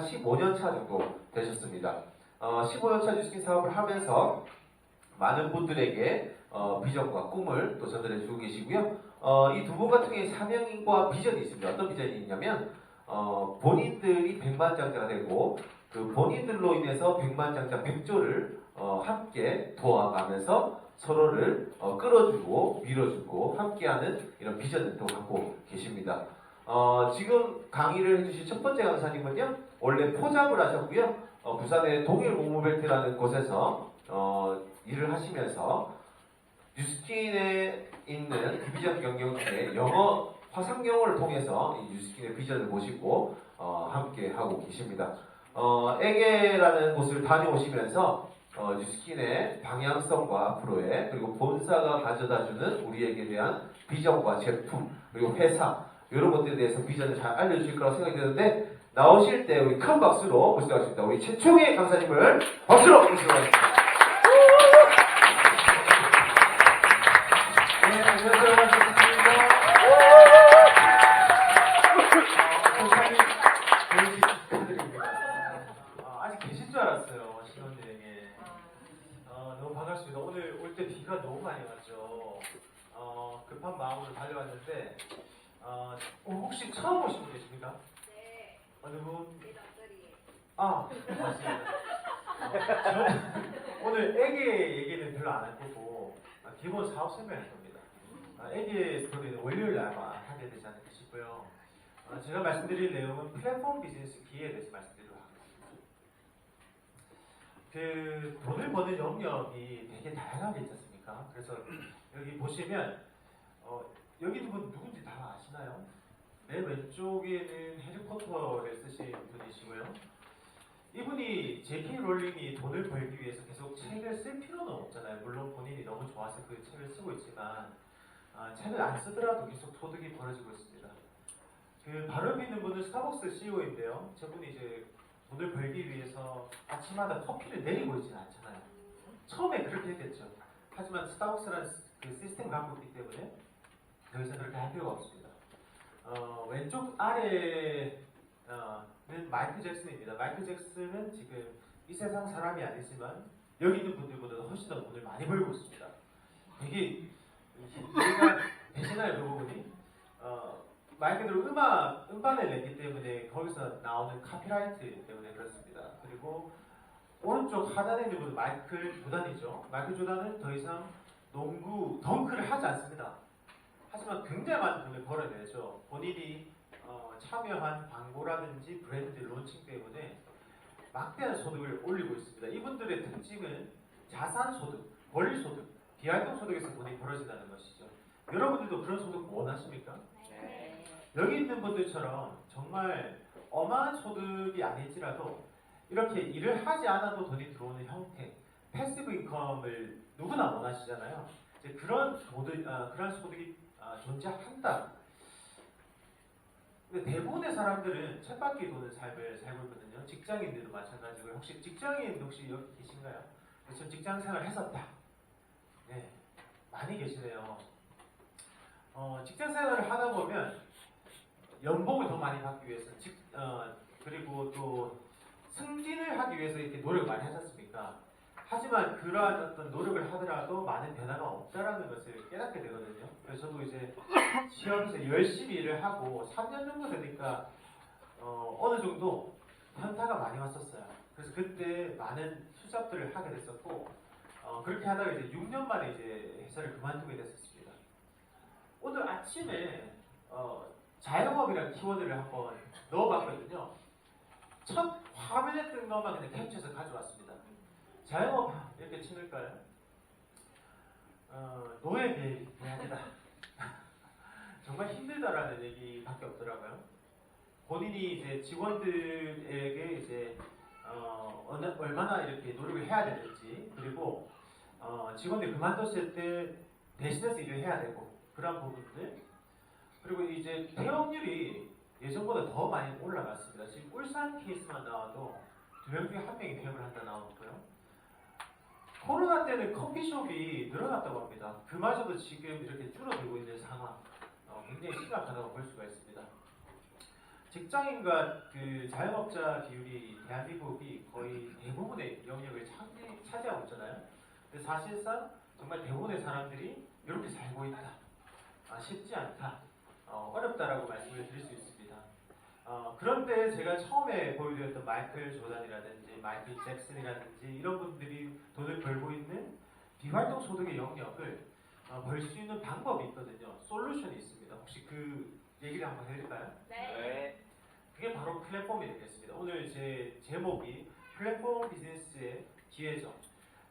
15년 차 정도 되셨습니다. 15년 차 뉴스킨 사업을 하면서 많은 분들에게 비전과 꿈을 또 전달해 주고 계시고요. 이 두 분 같은 경우에 사명과 비전이 있습니다. 어떤 비전이 있냐면 본인들이 백만장자가 되고 그 본인들로 인해서 백만장자 백조를 함께 도와가면서 서로를 끌어주고 밀어주고 함께하는 이런 비전을 또 갖고 계십니다. 지금 강의를 해주신 첫 번째 강사님은요, 원래 포잡을 하셨고요, 부산의 동일 모모벨트라는 곳에서 일을 하시면서 뉴스킨에 있는 그 비전 경영진의 영어 화상영어를 통해서 이 뉴스킨의 비전을 모시고 함께 하고 계십니다. 에게라는 곳을 다녀오시면서 뉴스킨의 방향성과 앞으로의 그리고 본사가 가져다주는 우리에게 대한 비전과 제품 그리고 회사 이런 것들에 대해서 비전을 잘 알려주실 거라고 생각이 드는데 나오실 때 우리 큰 박수로 모시도록 하겠습니다. 우리 최총희 강사님을 박수로 모시도록 하겠습니다. 네, 안녕하세요. 반갑습니다. 아직 계신 줄 알았어요, 신혼여행에. 너무 반갑습니다. 오늘 올 때 비가 너무 많이 왔죠. 급한 마음으로 달려왔는데, 혹시 처음 오신 분 계십니까? 네. 어느 분? 제 남자리. 맞습니다. 오늘 애기 얘기는 별로 안 할 거고, 기본 사업 설명할 겁니다. 애기 스토리는 월요일 아마 하게 되지 않을까 싶고요. 제가 말씀드릴 내용은 플랫폼 비즈니스 기회에 대해서 말씀드리도록 하겠습니다. 그 돈을 버는 영역이 되게 다양하게 있지 않습니까? 그래서 여기 보시면 여기 분 누군지 다 아시나요? 맨 왼쪽에는 해리포터를 쓰신 분이시고요. 이분이 J.K. 롤링이 돈을 벌기 위해서 계속 책을 쓸 필요는 없잖아요. 물론 본인이 너무 좋아서 그 책을 쓰고 있지만 책을 안 쓰더라도 계속 소득이 벌어지고 있습니다. 그 바로 옆에 있는 분은 스타벅스 CEO인데요. 저분이 이제 돈을 벌기 위해서 아침마다 커피를 내리고 있지는 않잖아요. 처음에 그렇게 했겠죠. 하지만 스타벅스라는 그 시스템을 갖고 있기 때문에 더 이상 그렇게 할 필요가 없습니다. 왼쪽 아래는 마이클 잭슨입니다. 마이클 잭슨은 지금 이 세상 사람이 아니지만 여기 있는 분들보다 훨씬 더 돈을 많이 벌고 있습니다. 되게 이해가 되시나요, 그 부분이? 말 그대로 음반을 냈기 때문에 거기서 나오는 카피라이트 때문에 그렇습니다. 그리고 오른쪽 하단에 있는 분은 마이클 조단이죠. 마이클 조단은 더 이상 농구 덩크를 하지 않습니다. 하지만 굉장히 많은 돈을 벌어내죠. 본인이 참여한 광고라든지 브랜드 론칭 때문에 막대한 소득을 올리고 있습니다. 이분들의 특징은 자산 소득, 권리 소득, 비활동 소득에서 돈이 벌어진다는 것이죠. 여러분들도 그런 소득 원하십니까? 네. 여기 있는 분들처럼 정말 어마한 소득이 아닐지라도 이렇게 일을 하지 않아도 돈이 들어오는 형태, 패시브 인컴을 누구나 원하시잖아요. 이제 그런 소득이 존재한다. 근데 대부분의 사람들은 쳇바퀴 도는 삶을 살고 있거든요. 직장인들도 마찬가지고요. 혹시 직장인 여기 계신가요? 전 직장 생활 했었다. 네, 많이 계시네요. 직장 생활을 하다 보면 연봉을 더 많이 받기 위해서 그리고 또 승진을 하기 위해서 이렇게 노력을 많이 하셨습니까? 하지만 그러한 어떤 노력을 하더라도 많은 변화가 없다라는 것을 깨닫게 되거든요. 그래서 저도 이제 취업해서 열심히 일을 하고 3년 정도 되니까 어느 정도 현타가 많이 왔었어요. 그래서 그때 많은 투잡들을 하게 됐었고 그렇게 하다가 이제 6년 만에 이제 회사를 그만두게 됐었습니다. 오늘 아침에 자영업이라는 키워드를 한번 넣어봤거든요. 첫 화면에 뜬 것만 그냥 캡처해서 가져왔습니다. 자영업 이렇게 치밀까요? 노예 대학이다. 정말 힘들다라는 얘기밖에 없더라고요. 본인이 이제 직원들에게 이제 얼마나 이렇게 노력을 해야 되는지 그리고 직원들이 그만뒀을 때 대신해서 일을 해야 되고 그런 부분들 그리고 이제 퇴업률이 예전보다 더 많이 올라갔습니다. 지금 울산 케이스만 나와도 2명 중에 1명이 퇴업을 한다 나오고요. 코로나 때는 커피숍이 늘어났다고 합니다. 그마저도 지금 이렇게 줄어들고 있는 상황 굉장히 심각하다고 볼 수가 있습니다. 직장인과 그 자영업자 비율이 대한민국이 거의 대부분의 영역을 차지하고 있잖아요. 근데 사실상 정말 대부분의 사람들이 이렇게 살고 있다. 쉽지 않다. 어렵다라고 말씀을 드릴 수 있습니다. 그런데 제가 처음에 보여드렸던 마이클 조단이라든지 마이클 잭슨이라든지 이런 분들이 돈을 벌고 있는 비활동 소득의 영역을 벌 수 있는 방법이 있거든요. 솔루션이 있습니다. 혹시 그 얘기를 한번 해드릴까요? 네. 그게 바로 플랫폼이 되겠습니다. 오늘 제 제목이 플랫폼 비즈니스의 기회죠.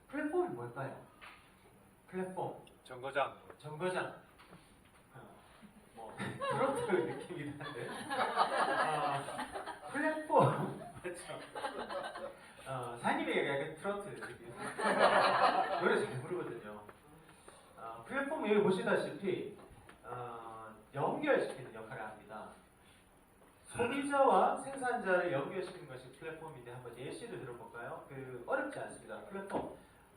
플랫폼이 뭘까요? 플랫폼. 정거장. 정거장. 트로트 느낌이 나는데. 플랫폼. 그렇죠. 사장님이 약간 트로트 느낌. 노래 잘 부르거든요. 플랫폼 여기 보시다시피 연결시키는 역할을 합니다. 소비자와 생산자를 연결시키는 것이 플랫폼인데 한번 예시를 들어볼까요? 어렵지 않습니다. 플랫폼.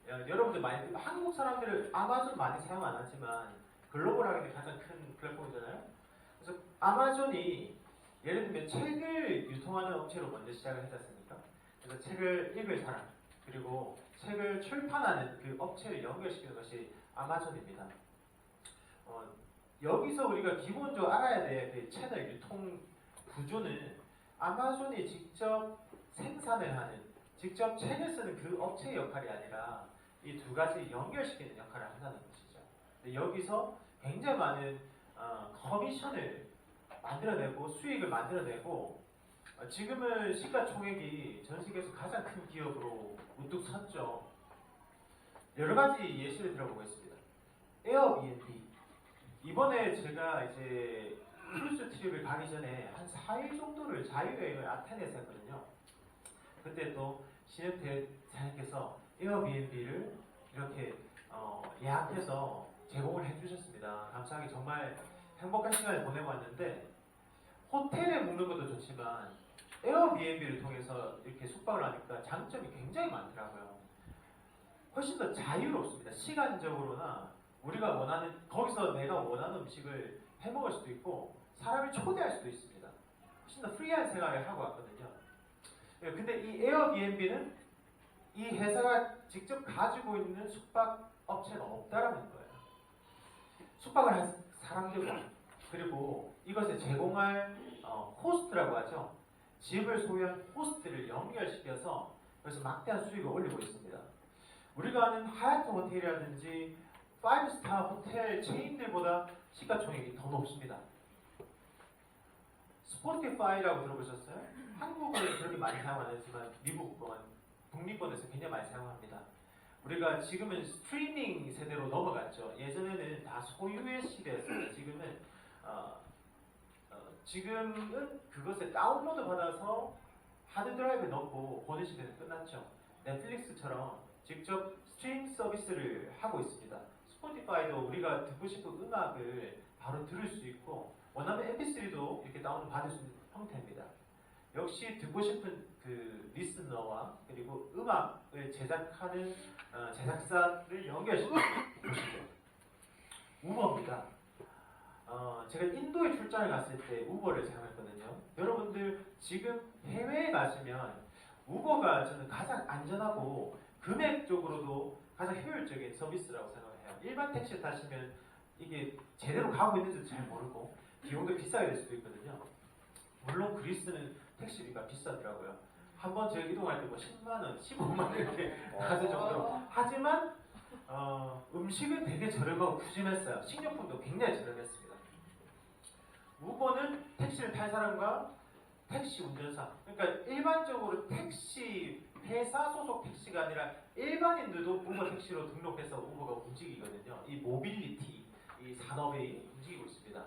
여러분들 많이 한국 사람들은 아마존 많이 사용 안 하지만 글로벌하게 가장 큰 플랫폼이잖아요. 그래서 아마존이 예를 들면 책을 유통하는 업체로 먼저 시작을 했지 않습니까? 그래서 책을 읽을 사람 그리고 책을 출판하는 그 업체를 연결시키는 것이 아마존입니다. 여기서 우리가 기본적으로 알아야 될 그 채널 유통 구조는 아마존이 직접 생산을 하는, 직접 책을 쓰는 그 업체의 역할이 아니라 이 두 가지 연결시키는 역할을 한다는 것이죠. 근데 여기서 굉장히 많은 커미션을 만들어내고 수익을 만들어내고 지금은 시가총액이 전 세계에서 가장 큰 기업으로 우뚝 섰죠. 여러 가지 예시를 들어보겠습니다. 에어비앤비. 이번에 제가 이제 크루즈 트립을 가기 전에 한 4일 정도를 자유여행을 아테네에서 했거든요. 그때 또 신혜태 사장님께서 에어비앤비를 이렇게 예약해서 제공을 해주셨습니다. 감사하게 정말 행복한 시간을 보내고 왔는데 호텔에 묵는 것도 좋지만 에어비앤비를 통해서 이렇게 숙박을 하니까 장점이 굉장히 많더라고요. 훨씬 더 자유롭습니다. 시간적으로나 우리가 원하는 거기서 내가 원하는 음식을 해 먹을 수도 있고 사람을 초대할 수도 있습니다. 훨씬 더 프리한 생활을 하고 왔거든요. 근데 이 에어비앤비는 이 회사가 직접 가지고 있는 숙박 업체가 없다라는 거예요. 숙박을 할 사람들과 그리고 이것을 제공할 호스트라고 하죠. 집을 소유한 호스트를 연결시켜서 그래서 막대한 수익을 올리고 있습니다. 우리가 아는 하얏트 호텔이라든지 5스타 호텔 체인들보다 시가총액이 더 높습니다. 스포티파이라고 들어보셨어요? 한국은 그렇게 많이 사용 안 하지만 미국권, 북미권에서 굉장히 많이 사용합니다. 우리가 지금은 스트리밍 세대로 넘어갔죠. 예전에는 다 소유의 시대였어요. 지금은 그것을 다운로드 받아서 하드드라이브에 넣고 보는 시대는 끝났죠. 넷플릭스처럼 직접 스트리밍 서비스를 하고 있습니다. 스포티파이도 우리가 듣고 싶은 음악을 바로 들을 수 있고 원하면 mp3도 이렇게 다운로드 받을 수 있는 형태입니다. 역시 듣고 싶은 그 리스너와 그리고 음악을 제작하는 제작사를 연결시키는 곳이죠. 우버입니다. 제가 인도에 출장을 갔을 때 우버를 사용했거든요. 여러분들 지금 해외에 가시면 우버가 저는 가장 안전하고 금액적으로도 가장 효율적인 서비스라고 생각해요. 일반 택시 타시면 이게 제대로 가고 있는지도 잘 모르고 비용도 비싸게 될 수도 있거든요. 물론 그리스는 택시비가 비싸더라고요. 한번 제가 이동할 때 뭐 10만원, 15만원 이렇게 가는 정도로. 하지만 음식은 되게 저렴하고 푸짐했어요. 식료품도 굉장히 저렴했습니다. 우버는 택시를 탈 사람과 택시 운전사, 그러니까 일반적으로 택시 회사 소속 택시가 아니라 일반인들도 우버 택시로 등록해서 우버가 움직이거든요. 이 모빌리티, 이 산업이 움직이고 있습니다.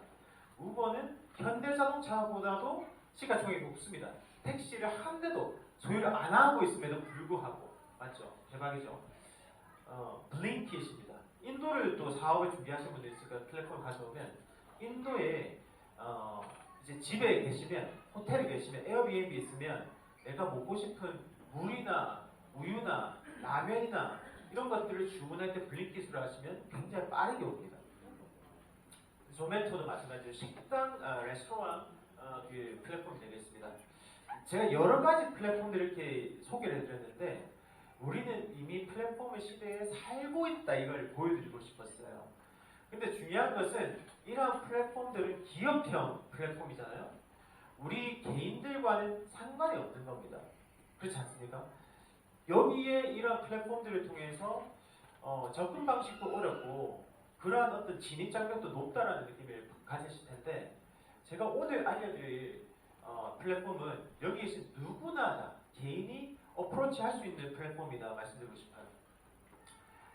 우버는 현대자동차보다도 시가총액이 높습니다. 택시를 한 대도 소유를 안 하고 있음에도 불구하고 맞죠? 대박이죠. 블링킷입니다. 인도를 또 사업을 준비하시는 분들 있으니까 플랫폼 가져오면 인도에 이제 집에 계시면 호텔에 계시면 에어비앤비 있으면 내가 먹고 싶은 물이나 우유나 라면이나 이런 것들을 주문할 때 블링킷으로 하시면 굉장히 빠르게 옵니다. 조매토도 마찬가지로 식당, 레스토랑 그 플랫폼이 되겠습니다. 제가 여러 가지 플랫폼들을 이렇게 소개를 해드렸는데 우리는 이미 플랫폼의 시대에 살고 있다 이걸 보여드리고 싶었어요. 근데 중요한 것은 이러한 플랫폼들은 기업형 플랫폼이잖아요. 우리 개인들과는 상관이 없는 겁니다. 그렇지 않습니까? 여기에 이러한 플랫폼들을 통해서 접근 방식도 어렵고 그러한 어떤 진입 장벽도 높다라는 느낌을 가지실 텐데 제가 오늘 알려드릴 플랫폼은 여기 계신 누구나 다 개인이 어프로치 할 수 있는 플랫폼이다 말씀드리고 싶어요.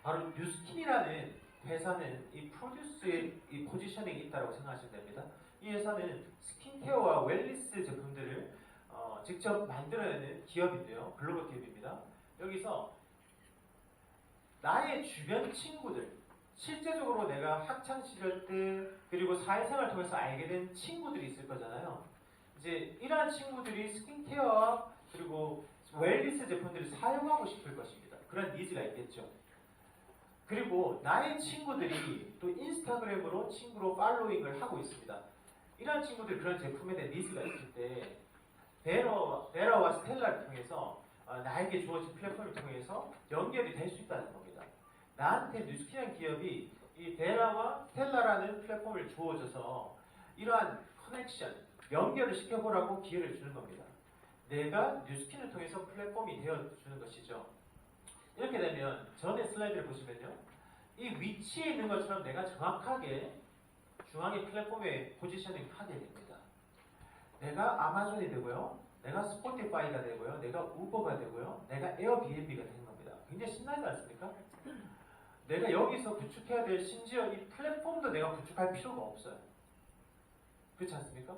바로 뉴스킨이라는 회사는 이 프로듀스의 이 포지셔닝이 있다고 생각하시면 됩니다. 이 회사는 스킨케어와 웰니스 제품들을 직접 만들어내는 기업인데요. 글로벌 기업입니다. 여기서 나의 주변 친구들, 실제적으로 내가 학창 시절 때 그리고 사회생활을 통해서 알게 된 친구들이 있을 거잖아요. 이제 이러한 친구들이 스킨케어와 그리고 웰니스 제품들을 사용하고 싶을 것입니다. 그런 니즈가 있겠죠. 그리고 나의 친구들이 또 인스타그램으로 친구로 팔로잉을 하고 있습니다. 이러한 친구들이 그런 제품에 대한 니즈가 있을 때 베라와 스텔라를 통해서 나에게 주어진 플랫폼을 통해서 연결이 될 수 있다는 겁니다. 나한테 뉴스킨이라는 기업이 이 베라와 스텔라라는 플랫폼을 주어줘서 이러한 커넥션, 연결을 시켜보라고 기회를 주는 겁니다. 내가 뉴스킨을 통해서 플랫폼이 되어주는 것이죠. 이렇게 되면 전에 슬라이드를 보시면요. 이 위치에 있는 것처럼 내가 정확하게 중앙의 플랫폼에 포지셔닝 하게 됩니다. 내가 아마존이 되고요. 내가 스포티파이가 되고요. 내가 우버가 되고요. 내가 에어비앤비가 되는 겁니다. 굉장히 신나지 않습니까? 내가 여기서 구축해야 될 심지어 이 플랫폼도 내가 구축할 필요가 없어요. 그렇지 않습니까?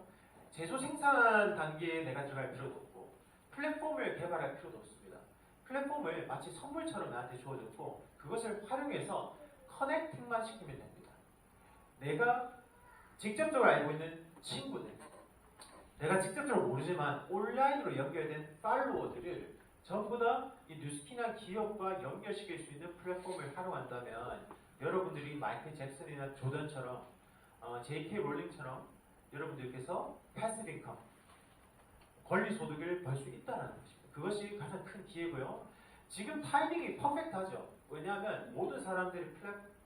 제조 생산 단계에 내가 들어갈 필요도 없고 플랫폼을 개발할 필요도 없습니다. 플랫폼을 마치 선물처럼 나한테 주어졌고 그것을 활용해서 커넥팅만 시키면 됩니다. 내가 직접적으로 알고 있는 친구들, 내가 직접적으로 모르지만 온라인으로 연결된 팔로워들을 전부 다 이 뉴스킨이나 기업과 연결시킬 수 있는 플랫폼을 활용한다면 여러분들이 마이클 잭슨이나 조던처럼 J.K. 롤링처럼 여러분들께서 패시브 인컴, 권리 소득을 벌 수 있다는 것입니다. 그것이 가장 큰 기회고요. 지금 타이밍이 퍼펙트하죠. 왜냐하면 모든 사람들이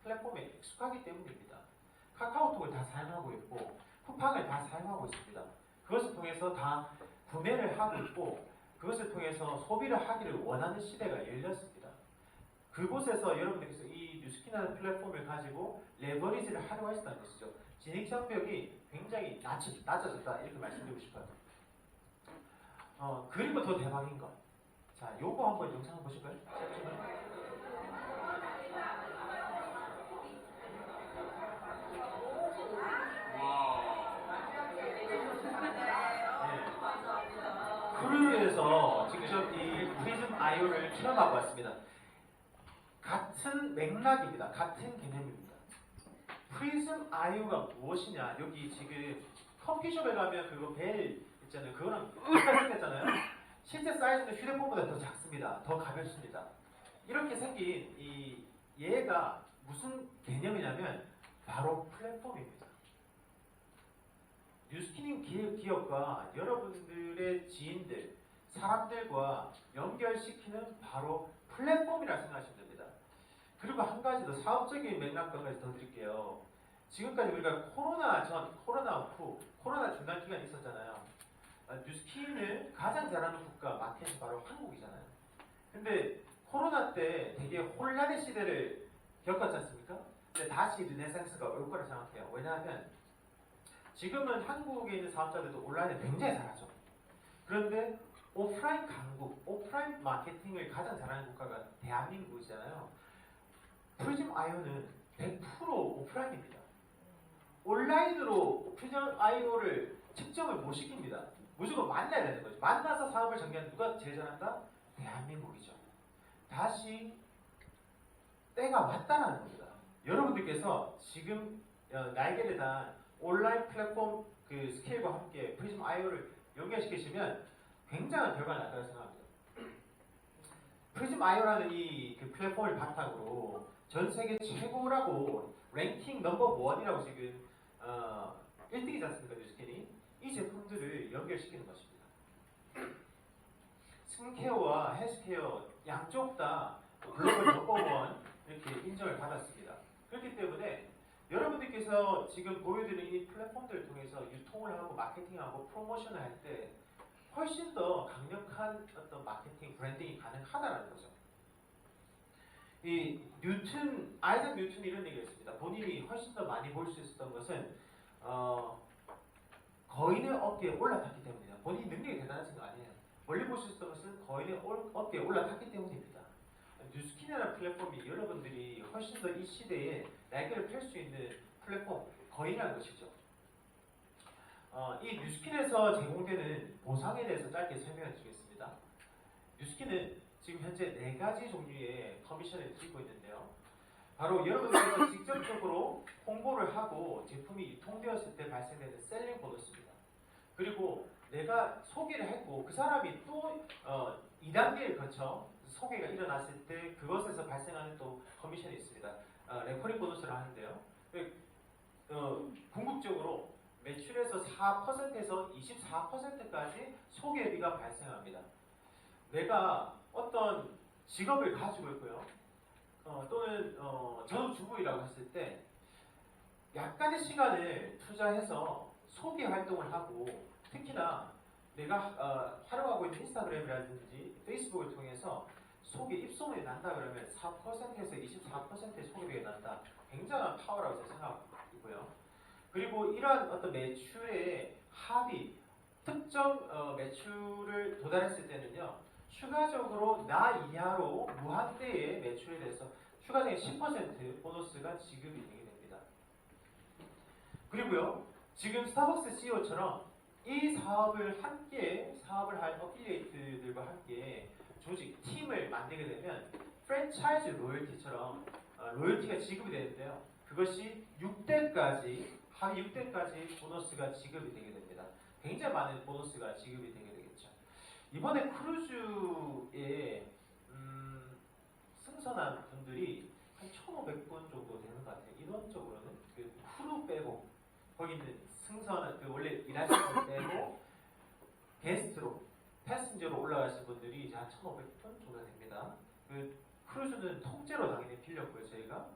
플랫폼에 익숙하기 때문입니다. 카카오톡을 다 사용하고 있고 쿠팡을 다 사용하고 있습니다. 그것을 통해서 다 구매를 하고 있고 그것을 통해서 소비를 하기를 원하는 시대가 열렸습니다. 그곳에서 여러분들께서 이 뉴스킨이라는 플랫폼을 가지고 레버리지를 하려고 하신다는 것이죠. 진입 장벽이 굉장히 낮아졌다 이렇게 말씀드리고 싶어요. 그리고 더 대박인 것. 자, 요거 한번 영상 보실까요? 크루에서 직접 이 프리즘 IO를 체험하고 왔습니다. 같은 맥락입니다. 같은 개념입니다. 프리즘 IO가 무엇이냐? 여기 지금 커피숍에 가면 그거 벨 있잖아요. 그거랑 비슷하게 생겼잖아요. 실제 사이즈는 휴대폰보다 더 작습니다. 더 가볍습니다. 이렇게 생긴 이 얘가 무슨 개념이냐면 바로 플랫폼입니다. 뉴스키닝 기업과 여러분들의 지인들, 사람들과 연결시키는 바로 플랫폼이라 생각하시면 됩니다. 그리고 한 가지 더 사업적인 맥락도 한 가지 더 드릴게요. 지금까지 우리가 코로나 전, 코로나 후, 코로나 중단 기간이 있었잖아요. 뉴스킨을 가장 잘하는 국가 마켓이 바로 한국이잖아요. 근데 코로나 때 되게 혼란의 시대를 겪었지 않습니까? 근데 다시 르네상스가 올 거라 생각해요. 왜냐하면 지금은 한국에 있는 사업자들도 온라인을 굉장히 잘하죠. 그런데 오프라인 강국, 오프라인 마케팅을 가장 잘하는 국가가 대한민국이잖아요. 프리즘 아이오는 100% 오프라인입니다. 온라인으로 프리즘 아이오를 측정을 못 시킵니다. 무조건 만나야 되는 거죠. 만나서 사업을 전개하는 누가 제일 잘한다? 대한민국이죠. 다시 때가 왔다는 겁니다. 여러분들께서 지금 날개를 단 온라인 플랫폼 그 스케일과 함께 프리즘 IO를 연결시키시면 굉장한 결과가 날 거라고 생각합니다. 프리즘 IO라는 이 그 플랫폼을 바탕으로 전 세계 최고라고 랭킹 넘버 1이라고 지금 1등이지 않습니까? 뉴스킨이 이 제품들을 연결시키는 것입니다. 스킨케어와 헬스케어 양쪽 다 글로벌 넘버원 이렇게 인정을 받았습니다. 그렇기 때문에 여러분들께서 지금 보여드린 이 플랫폼들을 통해서 유통을 하고 마케팅하고 프로모션을 할 때 훨씬 더 강력한 어떤 마케팅, 브랜딩이 가능하다는 거죠. 이 아이작 뉴튼이 이런 얘기를 했습니다. 본인이 훨씬 더 많이 볼 수 있었던 것은 거인의 어깨에 올라탔기 때문이다. 본인 능력이 대단하신 거 아니에요. 멀리 볼 수 있었던 것은 거인의 어깨에 올라탔기 때문입니다. 뉴스킨이라는 플랫폼이 여러분들이 훨씬 더 이 시대에 날개를 펼 수 있는 플랫폼, 거인이라는 것이죠. 이 뉴스킨에서 제공되는 보상에 대해서 짧게 설명해 드리겠습니다. 뉴스킨은 지금 현재 4가지 종류의 커미션을 드리고 있는데요. 바로 여러분들께서 직접적으로 홍보를 하고 제품이 유통되었을 때 발생되는 셀링 보너스입니다. 그리고 내가 소개를 했고 그 사람이 또 2단계를 거쳐 소개가 일어났을 때 그것에서 발생하는 또 커미션이 있습니다. 레퍼링 보너스를 하는데요. 궁극적으로 매출에서 4%에서 24%까지 소개비가 발생합니다. 내가 어떤 직업을 가지고 있고요. 또는 전업주부이라고 했을 때 약간의 시간을 투자해서 소개 활동을 하고 특히나 내가 활용하고 있는 인스타그램이라든지 페이스북을 통해서 소개 입소문이 난다 그러면 4%에서 24%의 소개비가 난다. 굉장한 파워라고 제가 생각하고요. 그리고 이러한 어떤 매출의 합이 특정 매출을 도달했을 때는요. 추가적으로 나 이하로 무한대의 매출에 대해서 추가적인 10% 보너스가 지급이 되게 됩니다. 그리고요. 지금 스타벅스 CEO처럼 이 사업을 할 어필리에이트들과 함께 조직, 팀을 만들게 되면 프랜차이즈 로열티처럼 로열티가 지급이 되는데요. 그것이 6대까지, 합의 6대까지 보너스가 지급이 되게 됩니다. 굉장히 많은 보너스가 지급이 되게 되겠죠. 이번에 크루즈에 승선한 분들이 한 1,500분 정도 되는 것 같아요. 인원적으로는 그 크루 빼고 거기 있는 승선한 그 원래 일하시는 분 빼고 게스트로 패신저로 올라가신 분들이 이제 한 1,500분 정도 됩니다. 그 크루즈는 통째로 당연히 빌렸고요. 저희가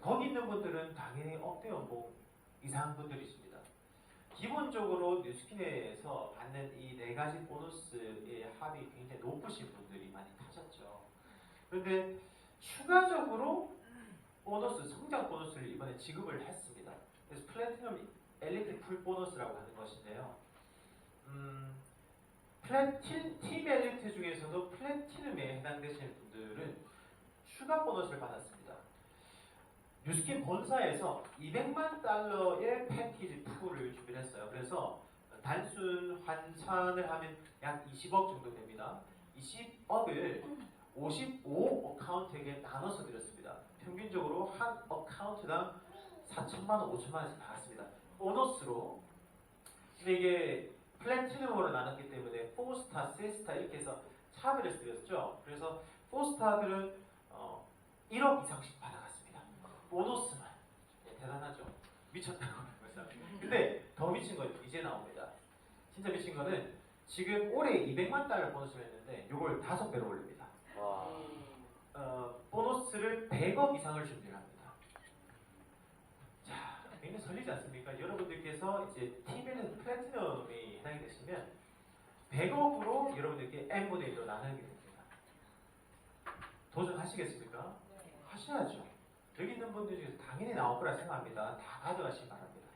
거기 있는 분들은 당연히 억대 연봉 이상 분들이십니다. 기본적으로 뉴스킨에서 받는 이 4가지 보너스의 합이 굉장히 높으신 분들이 많이 타셨죠. 그런데 추가적으로 보너스, 성장 보너스를 이번에 지급을 했습니다. 그래서 플래티넘 엘리트 풀 보너스라고 하는 것인데요. 팀 엘리트 중에서도 플래티넘에 해당되시는 분들은 추가 보너스를 받았습니다. 뉴스킨 본사에서 200만 달러의 패키지 풀을 준비를 했어요. 그래서 단순 환산을 하면 약 20억 정도 됩니다. 20억을 55 어카운트에게 나눠서 드렸습니다. 평균적으로 한 어카운트당 4천만 원, 5천만 원씩 나갔습니다. 보너스로. 근데 이게 플래티넘으로 나눴기 때문에 4스타, 3스타 이렇게 해서 차별해서 드렸죠. 그래서 4스타들은 1억 이상씩 받아갔습니다. 보너스만. 네, 대단하죠. 미쳤다고 하는 거죠. 근데 더 미친 건 이제 나옵니다. 진짜 미친 거는 지금 올해 200만 달러 보너스를 했는데 이걸 5배로 올립니다. 보너스를 100억 이상을 준비를 합니다. 자, 굉장히 설리지 않습니까? 여러분들께서 이제 TV는 플래티넘이 해당이 되시면 100억으로 여러분들께 N분의 1로 나누게 됩니다. 도전하시겠습니까? 네. 하셔야죠. 여기 있는 분들 중에서 당연히 나올 거라 생각합니다. 다 가져가시기 바랍니다.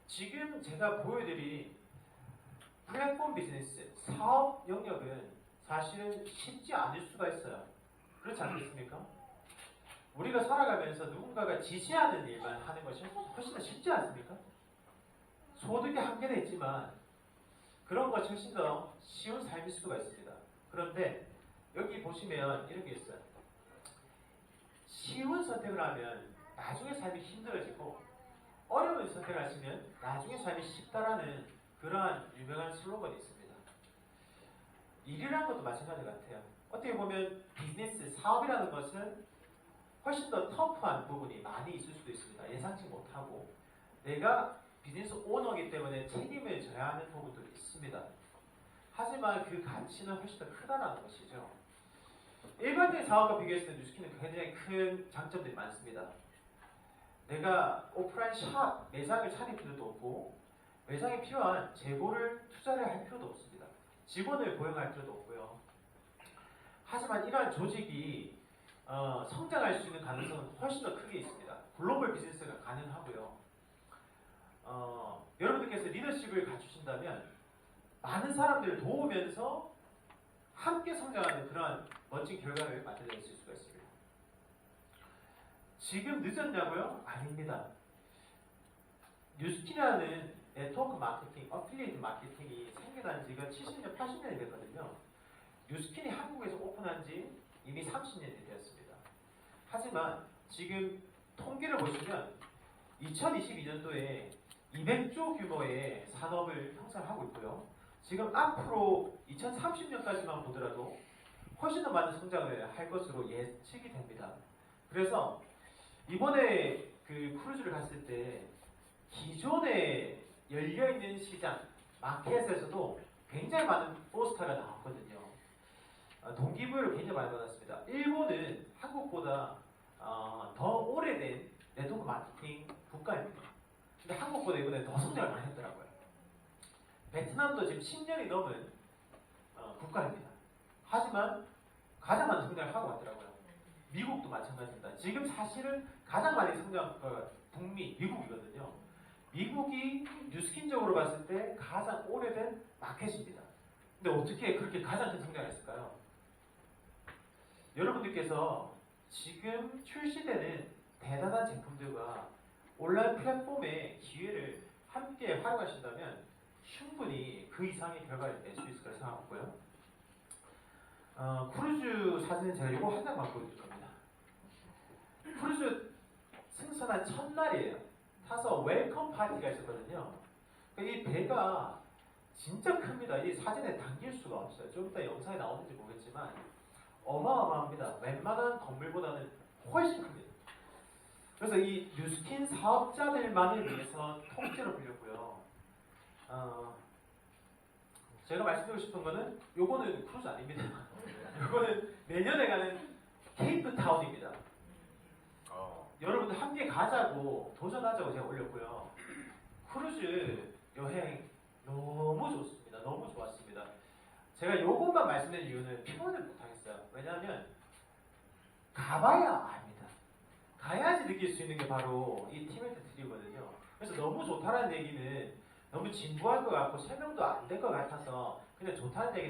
지금 제가 보여드린 플랫폼 비즈니스, 사업 영역은 사실은 쉽지 않을 수가 있어요. 그렇지 않겠습니까? 우리가 살아가면서 누군가가 지시하는 일만 하는 것이 훨씬 더 쉽지 않습니까? 소득이 한계는 있지만 그런 것이 훨씬 더 쉬운 삶일 수가 있습니다. 그런데 여기 보시면 이런 게 있어요. 쉬운 선택을 하면 나중에 삶이 힘들어지고 어려운 선택을 하시면 나중에 삶이 쉽다라는 그러한 유명한 슬로건이 있습니다. 일이라는 것도 마찬가지 같아요. 어떻게 보면 비즈니스, 사업이라는 것은 훨씬 더 터프한 부분이 많이 있을 수도 있습니다. 예상치 못하고 내가 비즈니스 오너이기 때문에 책임을 져야 하는 부분도 있습니다. 하지만 그 가치는 훨씬 더 크다는 것이죠. 일반적인 사업과 비교했을 때 뉴스킨은 굉장히 큰 장점들이 많습니다. 내가 오프라인 샵, 매장을 차릴 필요도 없고 매장에 필요한 재고를 투자를 할 필요도 없습니다. 직원을 고용할 필요도 없고요. 하지만 이러한 조직이 성장할 수 있는 가능성은 훨씬 더 크게 있습니다. 글로벌 비즈니스가 가능하고요. 여러분들께서 리더십을 갖추신다면 많은 사람들을 도우면서 함께 성장하는 그러한 멋진 결과를 만들어낼 수가 있습니다. 지금 늦었냐고요? 아닙니다. 뉴스킨이라는 네트워크 마케팅, 어필리에이트 마케팅이 생겨난 지가 70년, 80년이 됐거든요. 뉴스킨이 한국에서 오픈한 지 이미 30년이 되었습니다. 하지만 지금 통계를 보시면 2022년도에 200조 규모의 산업을 형성하고 있고요. 지금 앞으로 2030년까지만 보더라도 훨씬 더 많은 성장을 할 것으로 예측이 됩니다. 그래서 이번에 그 크루즈를 갔을 때 기존에 열려있는 시장, 마켓에서도 굉장히 많은 포스터가 나왔거든요. 동기부여를 굉장히 많이 받았습니다. 일본은 한국보다 더 오래된 네트워크 마케팅 국가입니다. 근데 한국보다 이번에 더 성장을 많이 했더라고요. 베트남도 지금 10년이 넘은 국가입니다. 하지만 가장 많은 성장을 하고 왔더라고요. 미국도 마찬가지입니다. 지금 사실은 가장 많이 성장, 북미, 미국이거든요. 미국이 뉴스킨적으로 봤을 때 가장 오래된 마켓입니다. 근데 어떻게 그렇게 가장 큰 성장을 했을까요? 여러분들께서 지금 출시되는 대단한 제품들과 온라인 플랫폼의 기회를 함께 활용하신다면 충분히 그 이상의 결과를 낼 수 있을 거라 생각하고요. 크루즈 사진은 제가 이거 한 장만 보여줄 겁니다. 크루즈 승선한 첫날이에요. 타서 웰컴 파티가 있었거든요. 이 배가 진짜 큽니다. 이 사진에 담길 수가 없어요. 좀 이따 영상에 나오는지 모르겠지만 어마어마합니다. 웬만한 건물보다는 훨씬 큽니다. 그래서 이 뉴스킨 사업자들만을 위해서 통째로 빌렸고요. 제가 말씀드리고 싶은 거는 요거는 크루즈 아닙니다. 요거는 내년에 가는 케이프타운입니다. 여러분들 함께 가자고 도전하자고 제가 올렸고요. 크루즈 여행 너무 좋습니다. 너무 좋았습니다. 제가 요것만 말씀드린 이유는 표현을 못하겠어요. 왜냐하면 가봐야 압니다. 가야지 느낄 수 있는 게 바로 이 팀메이트 트리거든요. 그래서 너무 좋다라는 얘기는 너무 진부할 것 같고 설명도 안 될 것 같아서 그냥 좋다는 얘기